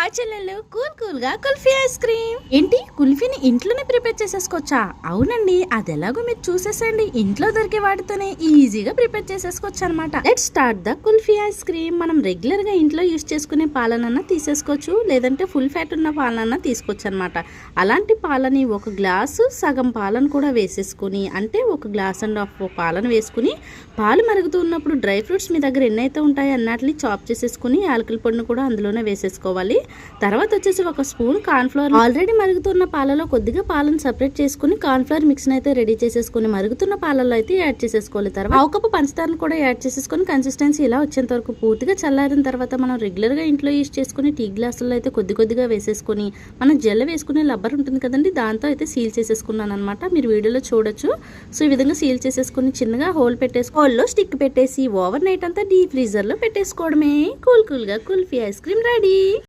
Hi చెల్లెళ్ళు, cool గా kulfi ice cream. ఏంటి, కుల్ఫీని ఇంట్లోనే ప్రిపేర్ చేసేసుకోవచ్చా? అవునండి, అది ఎలాగో మీరు చూసేసండి. ఇంట్లో దొరికే వాటితోనే ఈజీగా ప్రిపేర్ చేసేసుకోవచ్చు అనమాట. Let's start the kulfi ice cream. మనం రెగ్యులర్ గా ఇంట్లో యూస్ చేసుకునే పాలనన్నా తీసేసుకోవచ్చు, లేదంటే ఫుల్ ఫ్యాట్ ఉన్న పాలనన్నా తీసుకోవచ్చు అనమాట. అలాంటి పాలని ఒక గ్లాసు సగం పాలను కూడా వేసేసుకుని, అంటే ఒక గ్లాస్ అండ్ హాఫ్ పాలను వేసుకుని, పాలు మరుగుతూ ఉన్నప్పుడు డ్రై ఫ్రూట్స్ మీ దగ్గర ఎన్నైతే ఉంటాయో అన్నట్లు చాప్ చేసేసుకుని యాలకుల పొడిని కూడా అందులోనే వేసేసుకోవాలి. తర్వాత వచ్చేసి ఒక స్పూన్ కార్న్ఫ్లవర్, ఆల్రెడీ మరుగుతున్న పాలలో కొద్దిగా పాలను సెపరేట్ చేసుకుని కార్న్ఫ్లవర్ మిక్స్ అయితే రెడీ చేసేసుకుని మరుగుతున్న పాలలో అయితే యాడ్ చేసేసుకోవాలి. తర్వాత ఒక కప్పు పంచదారను కూడా యాడ్ చేసేసుకుని కన్సిస్టెన్సీ ఇలా వచ్చేంత వరకు పూర్తిగా చల్లారిన తర్వాత మనం రెగ్యులర్ గా ఇంట్లో యూస్ చేసుకుని టీ గ్లాసుల్లో అయితే కొద్దిగా వేసేసుకుని మనం జెల్ల వేసుకునే లబ్బర్ ఉంటుంది కదండి, దాంతో అయితే సీల్ చేసేసుకున్నాను అనమాట. మీరు వీడియోలో చూడొచ్చు. సో ఈ విధంగా సీల్ చేసేసుకుని చిన్నగా హోల్ పెట్టేసి హోల్లో స్టిక్ పెట్టేసి ఓవర్ నైట్ అంతా డీప్ ఫ్రీజర్ లో పెట్టేసుకోవడమే. కూల్ గా కుల్ఫీ ఐస్ క్రీమ్ రెడీ.